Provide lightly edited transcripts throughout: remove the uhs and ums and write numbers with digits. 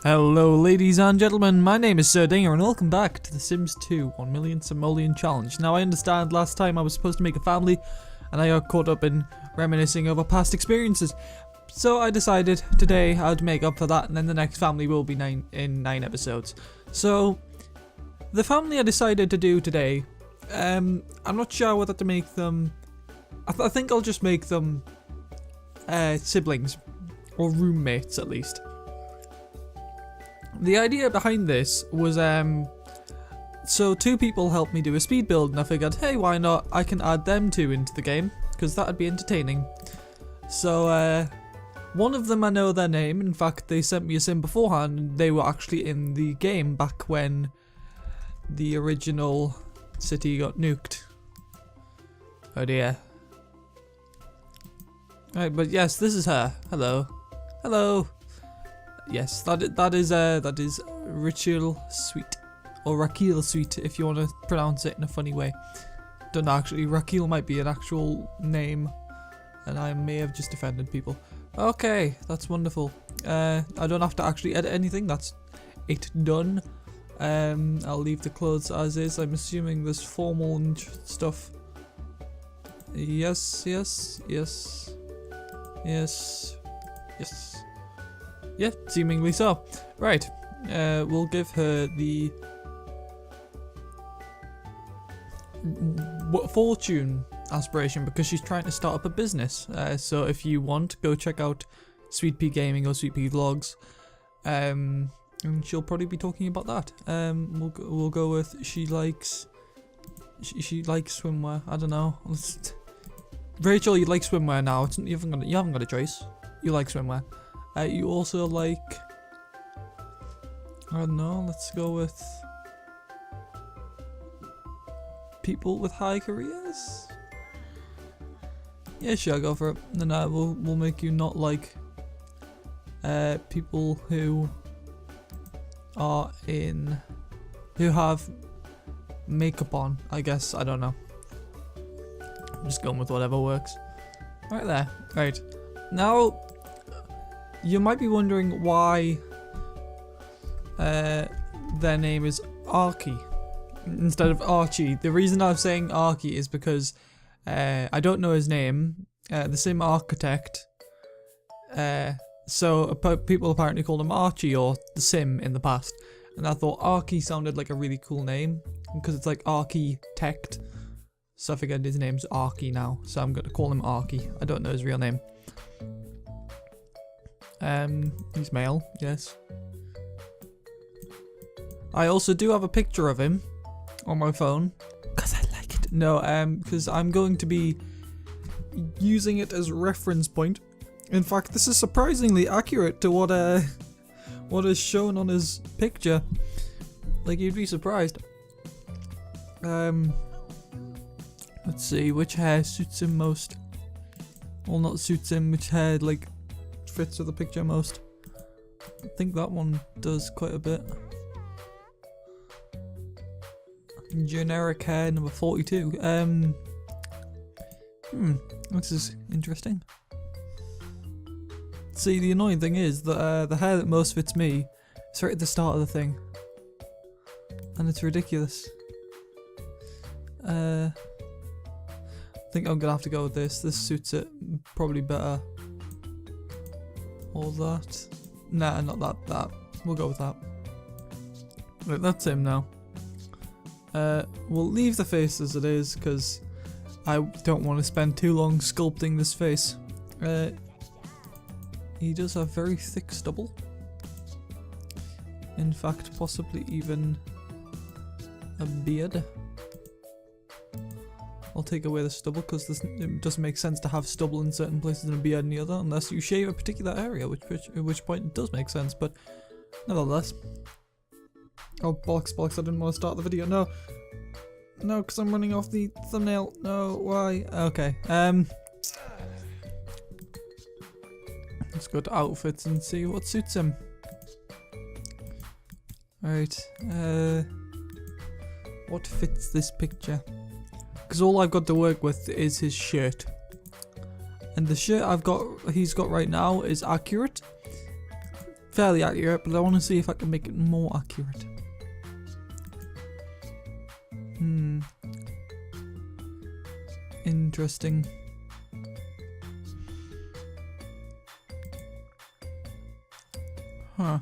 Hello ladies and gentlemen, my name is Sir Dinga and welcome back to The Sims 2 1 Million Simoleon Challenge. Now I understand last time I was supposed to make a family and I got caught up in reminiscing over past experiences. So I decided today I'd make up for that and then the next family will be 9 episodes. So the family I decided to do today, I'm not sure whether to make them, I think I'll just make them siblings or roommates at least. The idea behind this was, so two people helped me do a speed build and I figured, hey, why not, I can add them two into the game, because that'd be entertaining. So, one of them I know their name, in fact they sent me a sim beforehand and they were actually in the game back when the original city got nuked. Oh dear. Right, but yes, this is her. Hello. Hello. Yes, that is Rachel Sweet, or Raquel Sweet if you want to pronounce it in a funny way. Don't know actually, Raquel might be an actual name, and I may have just offended people. Okay, that's wonderful. I don't have to actually edit anything, that's it done. I'll leave the clothes as is, I'm assuming there's formal and stuff. Yes, yes, yes, yes, yes. Yeah, seemingly so. Right, we'll give her the fortune aspiration because she's trying to start up a business. So if you want, go check out Sweet Pea Gaming or Sweet Pea Vlogs, and she'll probably be talking about that. We'll go with she likes swimwear. I don't know. Rachel, you like swimwear now. You haven't got a choice. You like swimwear. You also like, I don't know, let's go with people with high careers? Yeah, sure, go for it. Then we'll make you not like people who have makeup on, I guess, I don't know. I'm just going with whatever works. Right there. Right. Now, you might be wondering why their name is Archie instead of Archie. The reason I'm saying Archie is because I don't know his name, the Sim Architect, so people apparently called him Archie or the Sim in the past, and I thought Archie sounded like a really cool name because it's like Architect, so I figured his name's Archie now, so I'm going to call him Archie. I don't know his real name. He's male, yes. I also do have a picture of him on my phone, because I like it. No, because I'm going to be using it as a reference point. In fact, this is surprisingly accurate to what is shown on his picture. Like, you'd be surprised. Let's see, which hair suits him most? Well, not suits him, which hair, like, fits with the picture most. I think that one does quite a bit. Generic hair number 42. This is interesting. See, the annoying thing is that the hair that most fits me is right at the start of the thing, and it's ridiculous. I think I'm gonna have to go with this. This suits it probably better. Or that. Nah, not that. We'll go with that. Right, that's him now. We'll leave the face as it is because I don't want to spend too long sculpting this face. He does have very thick stubble. In fact, possibly even a beard. I'll take away the stubble because it doesn't make sense to have stubble in certain places and a beard in the other unless you shave a particular area, at which point it does make sense, but nevertheless. Oh, bollocks, I didn't want to start the video. No, because I'm running off the thumbnail. No, why? Okay, let's go to outfits and see what suits him. Right, what fits this picture? Because all I've got to work with is his shirt, and the shirt he's got right now is accurate. fairly accurate, but I want to see if I can make it more accurate. Interesting. Huh.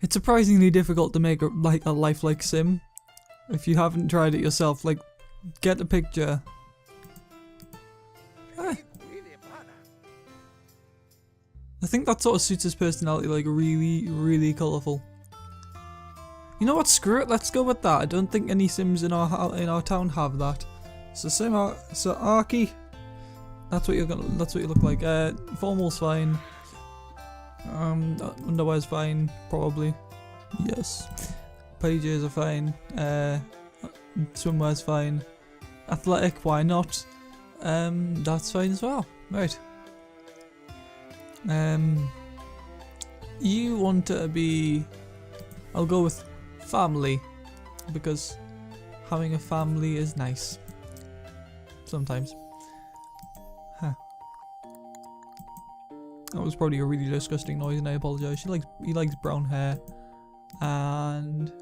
It's surprisingly difficult to make a lifelike sim. If you haven't tried it yourself, like, get a picture. I think that sort of suits his personality, like really, really colourful. You know what? Screw it. Let's go with that. I don't think any sims in our town have that. So so Arky, that's what you look like. Formal's fine. Underwear's fine, probably. Yes. Pages are fine. Swimwear's fine. Athletic, why not? That's fine as well. Right. You want to be... I'll go with family, because having a family is nice. Sometimes. Huh. That was probably a really disgusting noise and I apologise. He likes brown hair. And...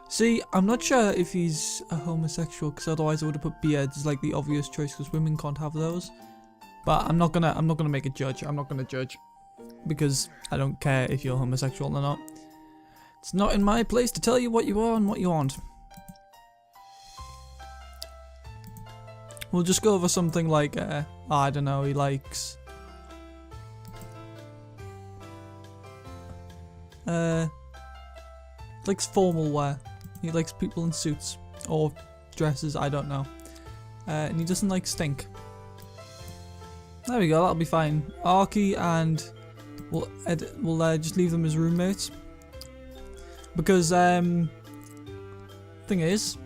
See, I'm not sure if he's a homosexual, because otherwise I would have put beards as like the obvious choice, because women can't have those. But I'm not gonna make a judge. I'm not gonna judge, because I don't care if you're homosexual or not. It's not in my place to tell you what you are and what you aren't. We'll just go over something like, I don't know, he likes... likes formal wear. He likes people in suits or dresses, I don't know. And he doesn't like stink. There we go, that'll be fine. Arky and we'll just leave them as roommates. Because thing is,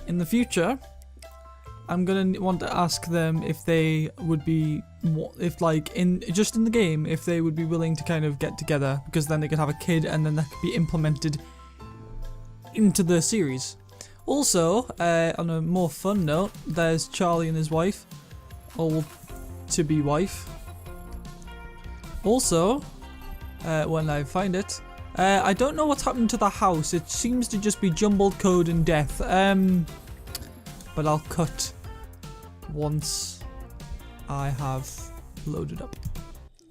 in the future, I'm gonna want to ask them if they would be, just in the game, if they would be willing to kind of get together, because then they could have a kid and then that could be implemented into the series. Also, on a more fun note, there's Charlie and his wife, or to-be wife. Also, when I find it, I don't know what's happened to the house. It seems to just be jumbled code and death. But I'll cut once I have loaded up.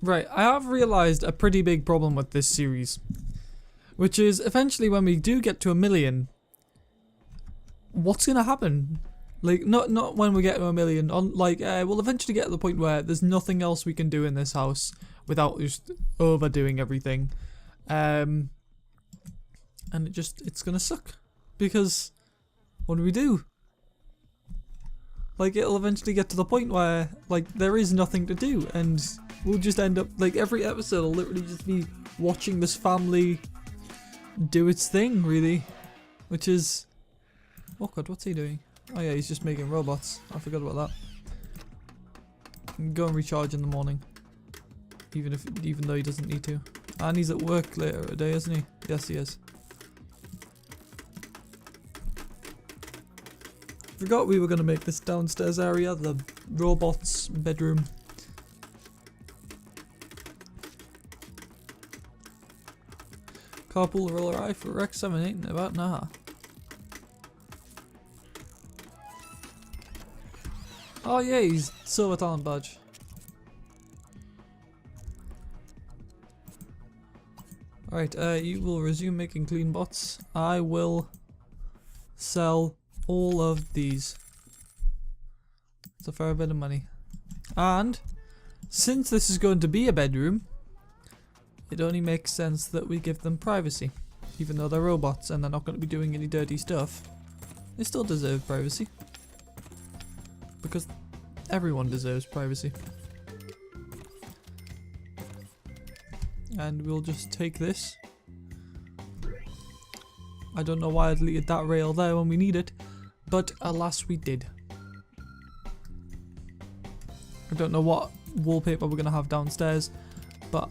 Right, I have realised a pretty big problem with this series, which is eventually when we do get to 1 million, what's gonna happen? Like, not when we get to 1 million, we'll eventually get to the point where there's nothing else we can do in this house without just overdoing everything. And it's gonna suck, because what do we do? Like, it'll eventually get to the point where, like, there is nothing to do, and we'll just end up, like, every episode will literally just be watching this family do its thing, really. Which is... Oh god, what's he doing? Oh yeah, he's just making robots. I forgot about that. Go and recharge in the morning. Even though he doesn't need to. And he's at work later today, isn't he? Yes, he is. Forgot we were going to make this downstairs area the robot's bedroom. Carpool will arrive for Rec 78 in about an hour. Oh yeah, he's silver talent badge. Alright, you will resume making clean bots. I will sell all of these. It's a fair bit of money. And since this is going to be a bedroom, it only makes sense that we give them privacy. Even though they're robots and they're not going to be doing any dirty stuff, they still deserve privacy. Because everyone deserves privacy. And we'll just take this. I don't know why I deleted that rail there when we need it, but alas we did. I don't know what wallpaper we're going to have downstairs, but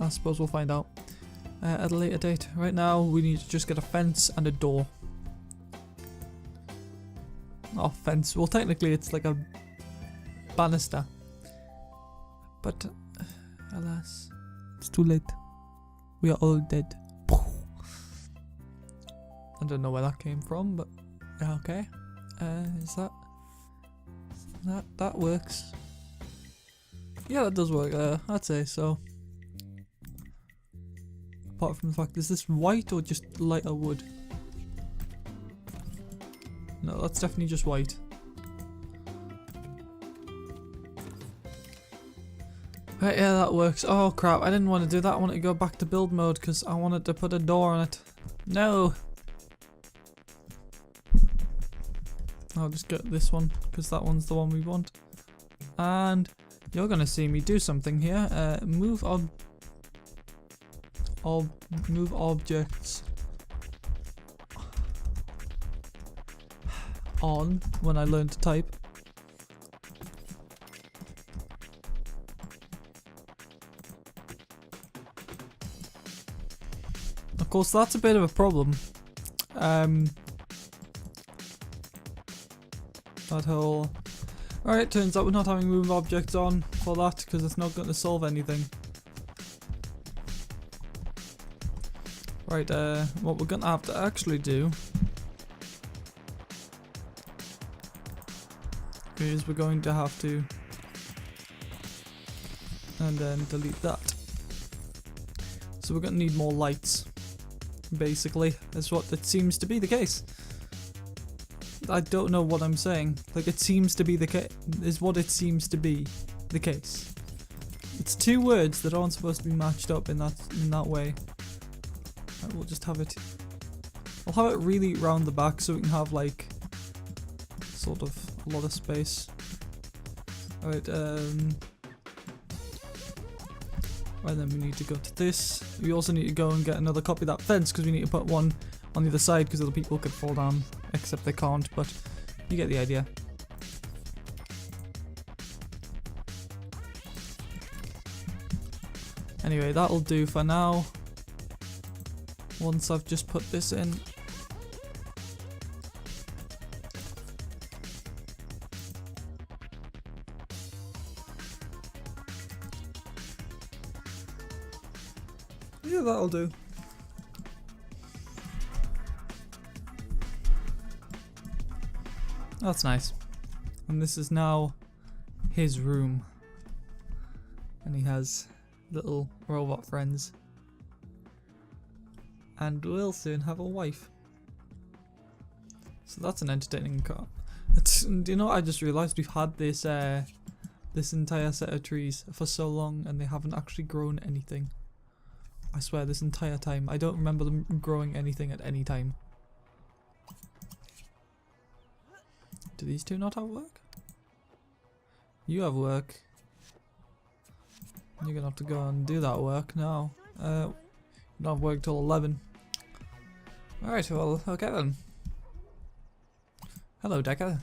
I suppose we'll find out at a later date. Right now we need to just get a fence and a door. Oh, fence. Well, technically it's like a banister. But, alas, it's too late. We are all dead. I don't know where that came from, but yeah, okay. Is that works? Yeah, that does work. I'd say so. Apart from the fact, is this white or just lighter wood? No, that's definitely just white. Right, yeah, that works. Oh crap, I didn't want to do that. I wanted to go back to build mode because I wanted to put a door on it. No! I'll just get this one because that one's the one we want. And you're gonna see me do something here. Move objects on when I learn to type. Of course, that's a bit of a problem. That whole... Alright, turns out we're not having move objects on for that because it's not going to solve anything. Right, what we're going to have to actually do is we're going to have to... and then delete that. So we're going to need more lights. Basically, that's what it seems to be the case. I don't know what I'm saying. Like, it seems to be the case. Is what it seems to be the case. It's two words that aren't supposed to be matched up in that way. Right, we'll just have it. I'll have it really round the back so we can have like sort of a lot of space. Alright, and then we need to go to this. We also need to go and get another copy of that fence because we need to put one on the other side because other people could fall down, except they can't, but you get the idea. Anyway, that'll do for now. Once I've just put this in. Yeah, that'll do. That's nice. And this is now his room. And he has little robot friends. And will soon have a wife. So that's an entertaining car. Do you know what I just realised? We've had this this entire set of trees for so long and they haven't actually grown anything. I swear, this entire time. I don't remember them growing anything at any time. Do these two not have work? You have work. You're gonna have to go and do that work now. You don't have work till 11. Alright, well, okay then. Hello, Decker.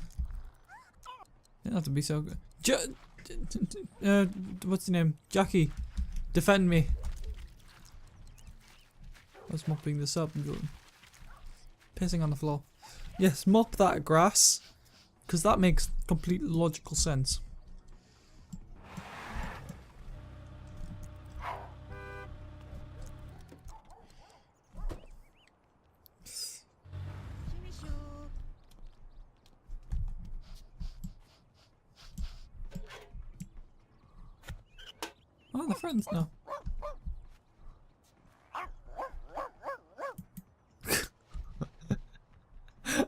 You don't have to be so good. What's your name? Jackie. Defend me. I was mopping this up and pissing on the floor. Yes, mop that grass. Because that makes complete logical sense. Oh, they're friends now.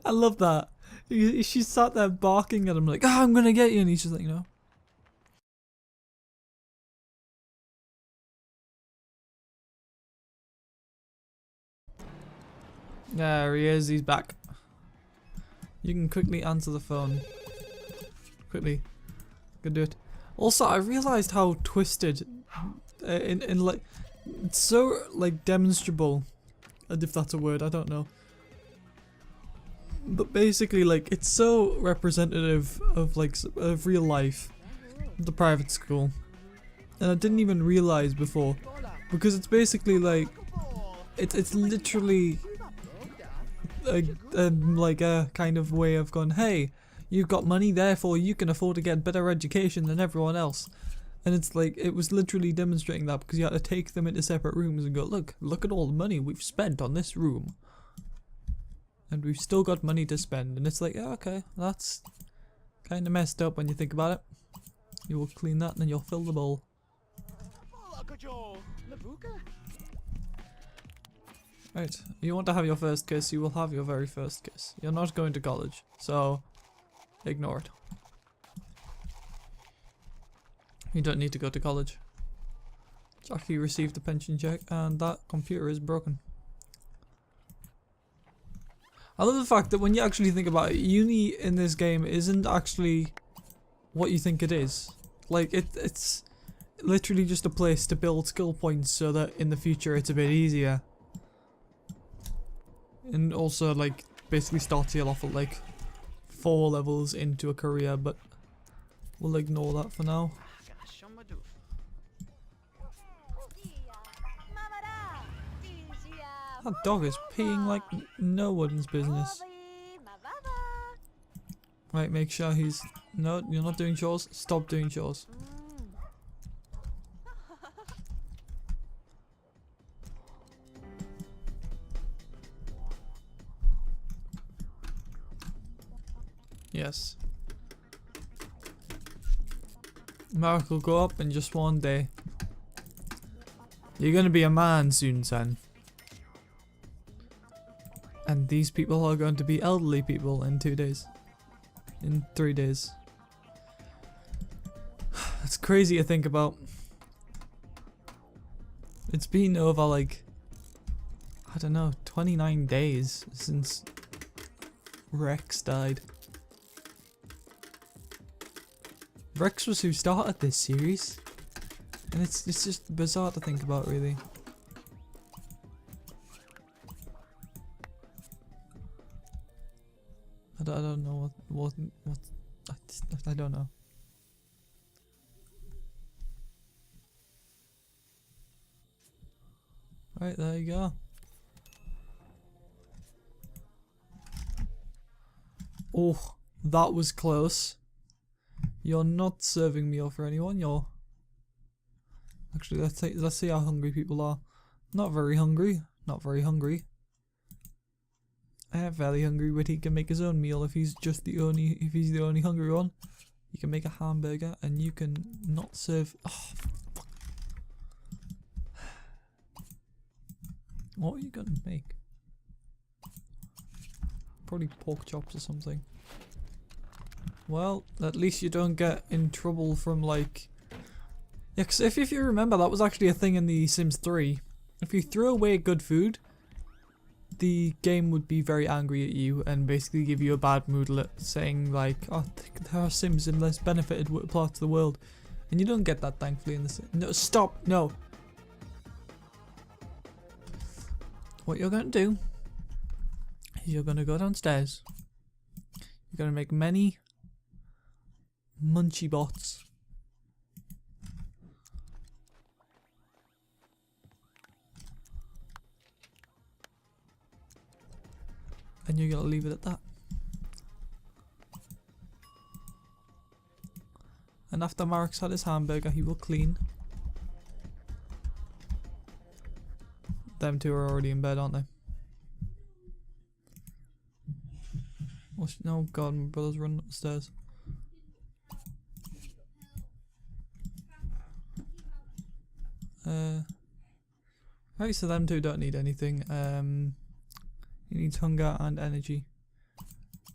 I love that. She sat there barking at him like, "Ah, I'm gonna get you," and he's just like, no. There he is, he's back. You can quickly answer the phone. Quickly. Go do it. Also, I realised how twisted, in like, it's so like demonstrable, and if that's a word, I don't know. But basically, like, it's so representative of like of real life, the private school, and I didn't even realize before, because it's basically like, it's literally like a kind of way of going, hey, you've got money, therefore you can afford to get better education than everyone else. And it's like, it was literally demonstrating that because you had to take them into separate rooms and go, look at all the money we've spent on this room. And we've still got money to spend. And it's like, yeah, okay, that's kind of messed up when you think about it. You will clean that and then you'll fill the bowl. Right, you want to have your first kiss, you will have your very first kiss. You're not going to college, so ignore it. You don't need to go to college. Jackie received a pension check and that computer is broken. I love the fact that when you actually think about it, uni in this game isn't actually what you think it is. Like, it's literally just a place to build skill points so that in the future it's a bit easier. And also, like, basically starts you off at like 4 levels into a career, but we'll ignore that for now. That dog is peeing like no one's business. Right, make sure he's... No, you're not doing chores. Stop doing chores. Yes. Mark will go up in just one day. You're gonna be a man soon, son. And these people are going to be elderly people in 2 days. In 3 days. That's crazy to think about. It's been over like, I don't know, 29 days since Rex died. Rex was who started this series. And it's just bizarre to think about, really. I don't know what I don't know. Right, there you go. Oh, that was close. You're not serving meal for anyone, you're... Actually, let's see how hungry people are. Not very hungry, not very hungry. Fairly hungry, but he can make his own meal if he's the only hungry one. You can make a hamburger and you can not serve... Oh, fuck. What are you gonna make? Probably pork chops or something. Well, at least you don't get in trouble from like... Yeah, 'cause if you remember, that was actually a thing in The Sims 3. If you threw away good food, the game would be very angry at you and basically give you a bad mood, saying like, oh, there are Sims in less benefited parts of the world. And you don't get that, thankfully, in this. No, stop! No! What you're going to do is you're going to go downstairs. You're going to make many munchy bots. And you're gonna leave it at that. And after Mark's had his hamburger, he will clean. Them two are already in bed, aren't they? Oh god, my brother's running up the stairs. Right, so them two don't need anything. He needs hunger and energy.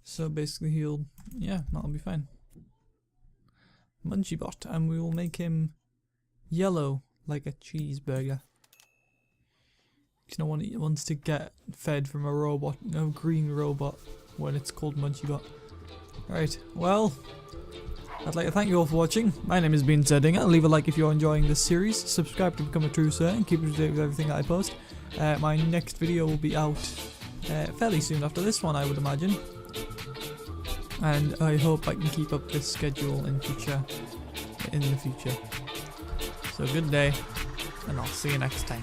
So basically he'll... yeah, that'll be fine. Munchy bot, and we will make him yellow like a cheeseburger. Because no one wants to get fed from a robot, no green robot, when it's called Munchy bot. Right, well, I'd like to thank you all for watching. My name has been Dinga. Leave a like if you're enjoying this series. Subscribe to become a true sir and keep up to date with everything that I post. My next video will be out fairly soon after this one, I would imagine. And I hope I can keep up this schedule in the future. So good day, and I'll see you next time.